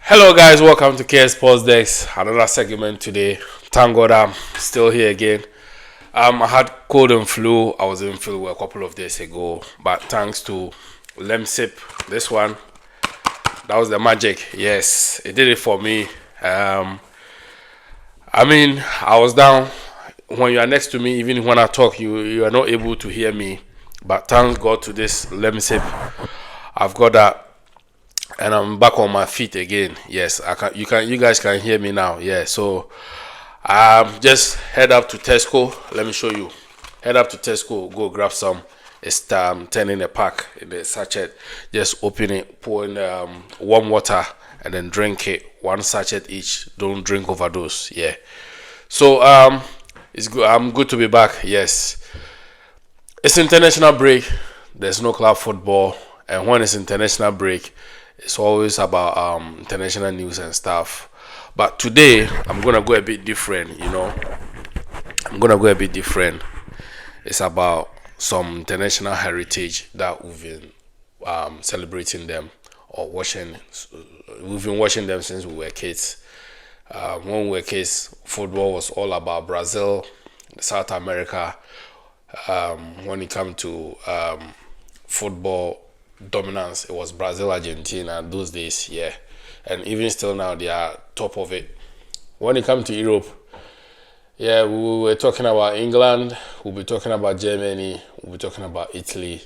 Hello guys, welcome to KS Sports Decks. Another segment today. Thank God I'm still here again. I had cold and flu. I was in flu a couple of days ago, but thanks to Lemsip, this one, that was the magic. Yes, it did it for me. I was down. When you are next to me, even when I talk, you are not able to hear me. But thanks God to this Lemsip, I've got that and I'm back on my feet again. Yes, you guys can hear me now. Yeah, so just head up to Tesco. Let me show you. Head up to Tesco, go grab some. It's 10 in a pack in the sachet. Just open it, pour in warm water, and then drink it. One sachet each. Don't drink overdose. Yeah. So it's good. I'm good to be back. Yes. It's international break. There's no club football, and when it's international break, it's always about international news and stuff. But today I'm gonna go a bit different. I'm gonna go a bit different. It's about some international heritage that we've been celebrating them or watching. We've been watching them since we were kids. When we were kids, football was all about Brazil, South America. When it comes to football dominance, it was Brazil, Argentina those days, yeah. And even still now, they are top of it. When it comes to Europe, yeah, we were talking about England, we'll be talking about Germany, we'll be talking about Italy,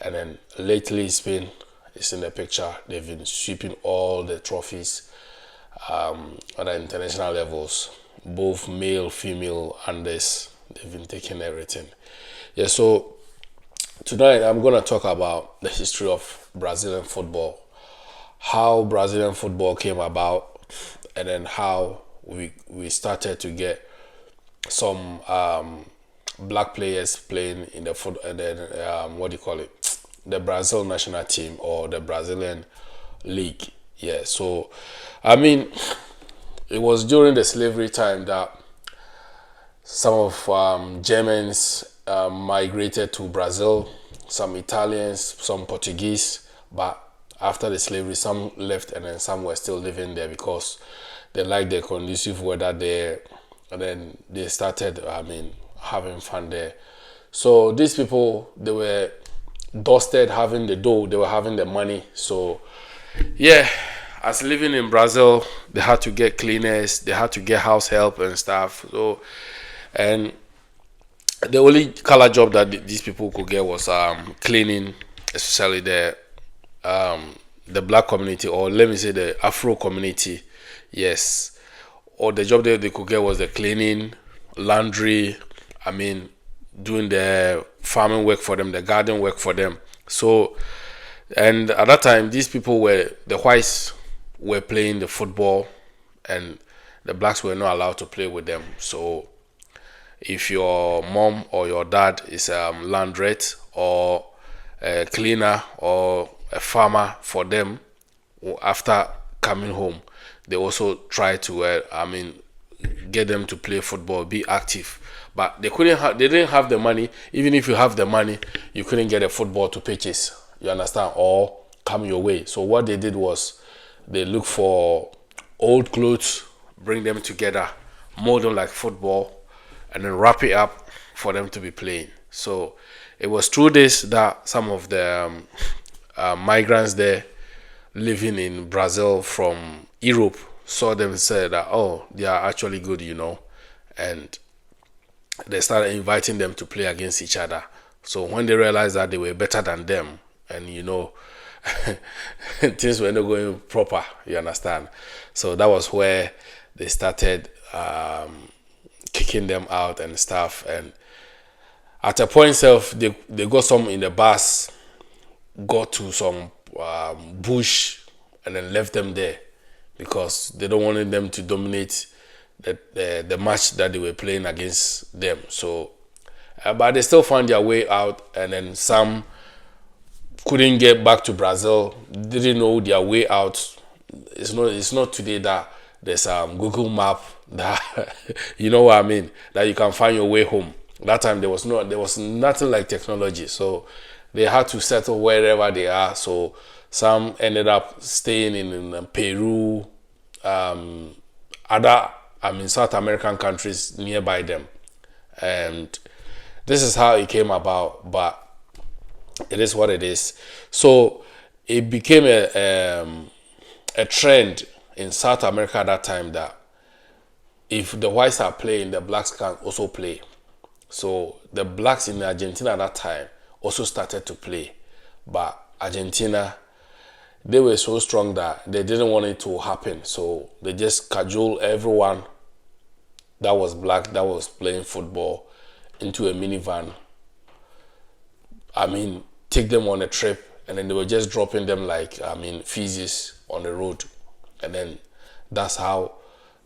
and then lately Spain is in the picture. They've been sweeping all the trophies on the international levels, both male, female, and this. They've been taking everything. Yeah, so tonight I'm going to talk about the history of Brazilian football, how Brazilian football came about, and then how we started to get some black players playing in the foot, and then what do you call it, the Brazil national team or the Brazilian league. Yeah, so it was during the slavery time that some of Germans migrated to Brazil, some Italians, some Portuguese, but after the slavery, some left and then some were still living there because they liked the conducive weather there, and then they started, having fun there. So these people, they were dusted having the dough, they were having the money. So yeah, as living in Brazil, they had to get cleaners, they had to get house help and stuff. So, and the only color job that these people could get was cleaning, especially the black community, or let me say the Afro community. Yes, or the job that they could get was the cleaning, laundry, doing the farming work for them, the garden work for them. So, and at that time, these people the whites were playing the football, and the blacks were not allowed to play with them. So if your mom or your dad is a laundrette or a cleaner or a farmer for them, after coming home, they also try to get them to play football, be active. But they didn't have the money. Even if you have the money, you couldn't get a football to purchase, you understand, or come your way. So what they did was they look for old clothes, bring them together, mold them like football, and then wrap it up for them to be playing. So it was through this that some of the migrants there living in Brazil from Europe saw them and said that, oh, they are actually good, and they started inviting them to play against each other. So when they realized that they were better than them, and things were not going proper, you understand. So that was where they started kicking them out and stuff. And at a point itself, they got some in the bus, got to some bush, and then left them there because they don't wanted them to dominate the match that they were playing against them. So but they still found their way out, and then some couldn't get back to Brazil, didn't know their way out. It's not today that there's Google map that you know what I mean, that you can find your way home. That time there was nothing like technology. So they had to settle wherever they are. So some ended up staying in Peru, other, South American countries nearby them. And this is how it came about, but it is what it is. So it became a trend in South America at that time that if the whites are playing, the blacks can also play. So the blacks in Argentina at that time also started to play. But Argentina, they were so strong that they didn't want it to happen. So they just cajoled everyone that was black, that was playing football, into a minivan. Take them on a trip, and then they were just dropping them like, feces on the road. And then that's how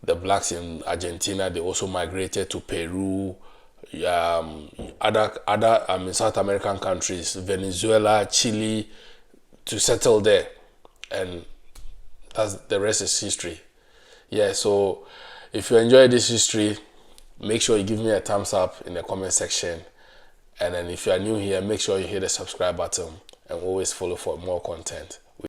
the blacks in Argentina, they also migrated to Peru, other South American countries, Venezuela, Chile, to settle there. And that's, the rest is history. Yeah, so if you enjoy this history, make sure you give me a thumbs up in the comment section. And then if you are new here, make sure you hit the subscribe button and always follow for more content.